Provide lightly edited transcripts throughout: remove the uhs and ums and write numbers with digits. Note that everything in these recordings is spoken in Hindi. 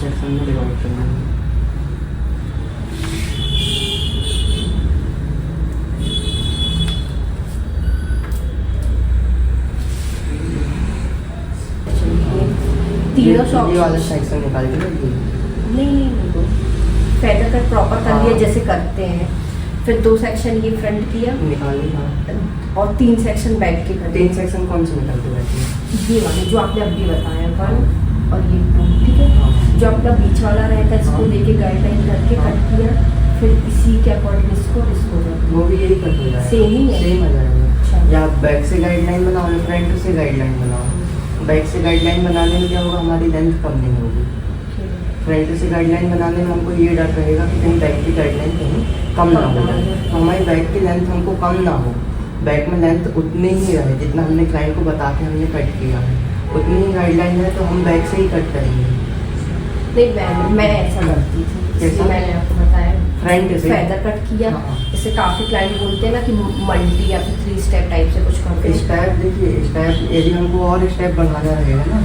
सेक्शन में डिवाइड कर देंगे। तीनों सॉक्स ये वाला सेक्शन निकाल के रख दीजिए। नहीं फेदर कट प्रॉपर कर लिया हाँ। जैसे करते हैं, फिर 2 सेक्शन ये फ्रंट किया निकाल ली। और 3 सेक्शन बैक के कर 3 सेक्शन कौन से निकालते बैठे हैं? ये वाले जो आपने अभी बताया 1 और ये 2, ठीक है। हाँ। जो अपना बीच वाला रहता है इसको हाँ। लेके गाइडलाइन करके हाँ। कट किया, फिर इसी के अकॉर्डिंग इसको वो भी यही कट हो जाएगा। सेम ही है। सेम आ जाएगा। अच्छा। या आप बैक से गाइडलाइन बनाओ या फ्रंट से गाइडलाइन बनाओ। बैक से गाइडलाइन बनाने में क्या होगा, हमारी लेंथ कम नहीं होगी। फ्रंट से गाइडलाइन बनाने में हमको ये डर रहेगा कि कहीं बैक की गाइडलाइन कहीं कम ना हो जाए, तो हमारी बैक की लेंथ हमको कम ना हो। बैक में लेंथ उतनी ही रहे जितना हमने क्लाइंट को बता के हमने कट किया है, उतनी ही गाइडलाइन है, तो हम बैक से ही कट करेंगे। नहीं मैं ऐसा करती थी, इसलिए कैसा? मैंने आपको बताया फ्रंट से फेदर कट किया। हाँ। जैसे काफ़ी क्लाइंट बोलते हैं ना कि मल्टी या फिर 3 स्टेप टाइप से कुछ करते हैं। स्टेप देखिए, स्टेप यदि हमको और स्टेप बढ़ाना रहेगा ना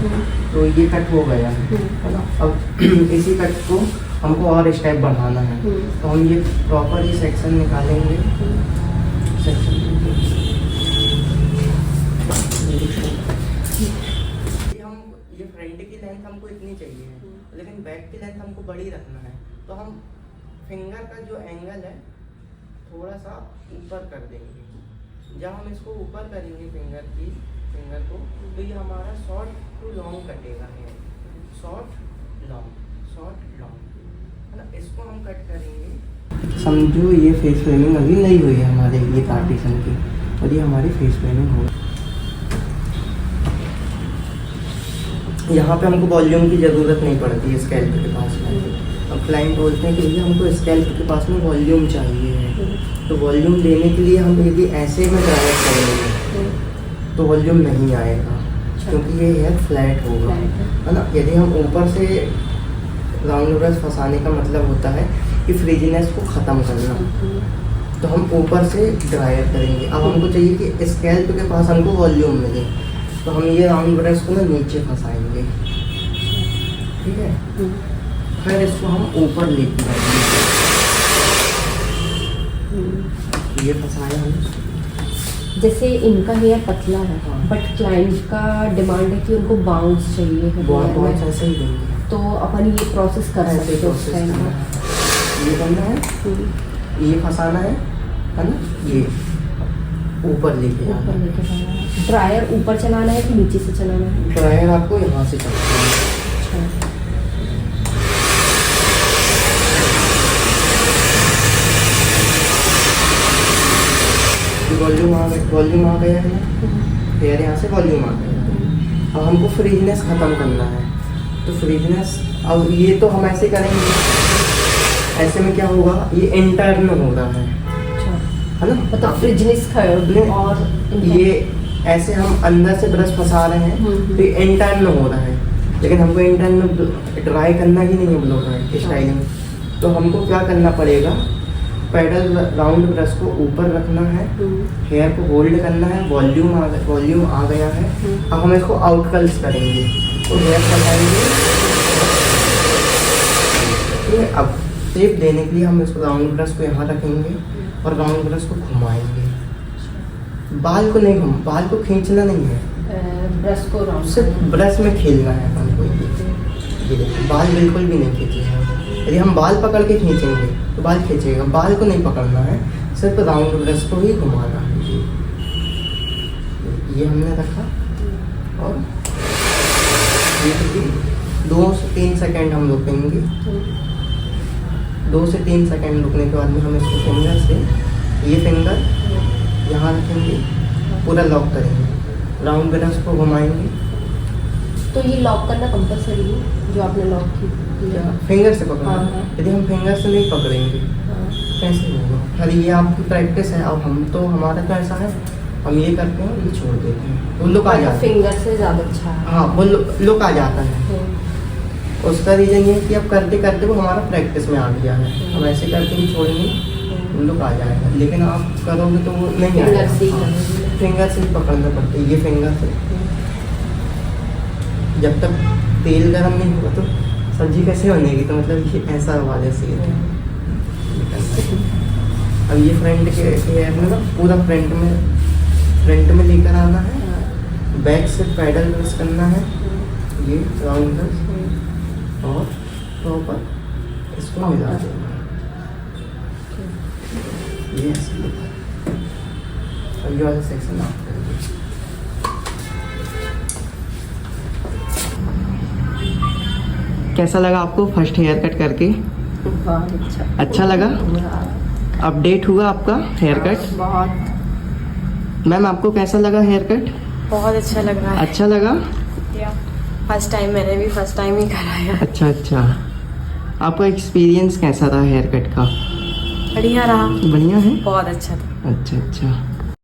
तो ये कट हो गया है ना। अब इसी कट को हमको और स्टेप बढ़ाना है, तो हम ये प्रॉपर ही सेक्शन निकालेंगे। सेक्शन ये फ्रंट की लेंथ हमको इतनी चाहिए है, लेकिन बैक की लेंथ हमको बड़ी रखना है, तो हम फिंगर का जो एंगल है थोड़ा सा ऊपर कर देंगे। जब हम इसको ऊपर करेंगे फिंगर को, तो ये हमारा शॉर्ट टू लॉन्ग कटेगा है। शॉर्ट लॉन्ग है ना, इसको हम कट करेंगे। समझो ये फेस फ्रेमिंग अभी नहीं हुई है हमारे ये पार्टीशन की, और ये हमारी फेस फ्रेमिंग हो। यहाँ पे हमको वॉल्यूम की ज़रूरत नहीं पड़ती है स्कैल्प के पास में। अब क्लाइंट बोलते हैं कि भैया हमको स्कैल्प के पास में वॉल्यूम चाहिए, तो वॉल्यूम देने के लिए हम यदि ऐसे में ड्राइव करेंगे तो वॉल्यूम नहीं आएगा, क्योंकि ये हेयर फ्लैट होगा, है ना। यदि हम ऊपर से राउंड ब्रश फंसाने का मतलब होता है कि फ्रिजीनेस को ख़त्म करना, तो हम ऊपर से ड्रायर करेंगे। अब हमको चाहिए कि स्कैल्प के पास हमको वॉल्यूम मिले, तो हम ये राउंड ब्रश को ना नीचे फंसाएंगे, ठीक है। फिर इसको हम ऊपर लेके जाएंगे। ये फंसाया हमने। जैसे इनका हेयर पतला है, हाँ। बट क्लाइंट का डिमांड है कि उनको बाउंस चाहिए है बहुत hair में। ऐसे ही देंगे, तो अपन ये प्रोसेस कर ऐसे सकते हैं उस प्रोसेस टाइम करना में। है। ये करना है, ये फंसाना है ना, ये ऊपर लेके ऊपर जाना है। लेके जाना है। ड्रायर ऊपर चलाना है कि नीचे से चलाना है? ड्रायर आपको यहाँ से चलाना है। अच्छा। वॉल्यूम आ गया है, हेयर यहाँ से वॉल्यूम आ गया। अब हमको फ्रीजनेस ख़त्म करना है, तो फ्रीजनेस अब ये तो हम ऐसे करेंगे, ऐसे में क्या होगा, ये इंटर्न हो रहा है ना। मतलब फ्रिजनेस और ये ऐसे हम अंदर से ब्रश फंसा रहे हैं, तो ये इंटर्न हो रहा है, लेकिन हमको इंटर्न में ड्राई करना ही नहीं है ब्लो ड्राई स्टाइलिंग। तो हमको क्या करना पड़ेगा, पैडल राउंड ब्रश को ऊपर रखना है, हेयर को होल्ड करना है, वॉल्यूम आ गया है। अब हम इसको आउट कर्ल्स करेंगे, तो हेयर फंसाएंगे, ठीक है। अब शेप देने के लिए हम इसको राउंड ब्रश को यहाँ रखेंगे और राउंड ब्रश को घुमाएंगे। बाल को खींचना नहीं है, ब्रश को राउंड सिर्फ ब्रश में खेलना है हमको। ये देखो, बाल बिल्कुल भी नहीं खींचेंगे। यदि हम बाल पकड़ के खींचेंगे तो बाल खींचेगा, बाल को नहीं पकड़ना है, सिर्फ राउंड ब्रश को ही घुमाना है। ये हमने रखा, और ये 2 से 3 सेकेंड हम रुकेंगे। 2 से 3 सेकेंड रुकने के बाद में हम इसको फिंगर से, ये फिंगर यहाँ रखेंगे, पूरा लॉक करेंगे, राउंड ब्रश को घुमाएंगे। तो ये लॉक करना कंपलसरी है जो आपने लॉक किया? फिंगर से पकड़ना। हाँ। यदि हम फिंगर से नहीं पकड़ेंगे कैसे होगा? खैर ये आपकी प्रैक्टिस है। अब हमारा तो ऐसा है, हम ये करते हैं, ये छोड़ देते हैं, वो लुक आ जाता है। फिंगर से ज़्यादा अच्छा है। हाँ, वो लुक आ जाता है। उसका रीज़न ये है कि अब करते करते वो हमारा प्रैक्टिस में आ गया है। हम ऐसे करके ही छोड़ेंगे, वो लुक आ जाएगा। लेकिन आप करोगे तो वो नहीं फिंगर आएगा। से हाँ, फिंगर से ही पकड़ना पड़ता है, ये फिंगर से। जब तक तेल गर्म नहीं होगा तो सब्जी कैसे बनेगी, तो मतलब ये ऐसा वाले से अब ये फ्रंट के हेयर में ना पूरा फ्रंट में लेकर आना है, बैक से पैडल प्रेस करना है, ये राउंड प्रेस और प्रॉपर इसको मिला देना है। ये ऐसे होता है। अब ये वाला सेक्शन आप कर दीजिए। कैसा लगा आपको फर्स्ट हेयर कट करके? बहुत अच्छा। अच्छा लगा? अपडेट हुआ आपका हेयर कट? बहुत। मैम आपको कैसा लगा हेयर कट? बहुत अच्छा लग रहा है। अच्छा लगा? फर्स्ट टाइम, मैंने भी फर्स्ट टाइम ही कराया। अच्छा अच्छा, आपका एक्सपीरियंस कैसा रहा हेयर कट का? बढ़िया रहा। बढ़िया है? बहुत अच्छा था। अच्छा अच्छा।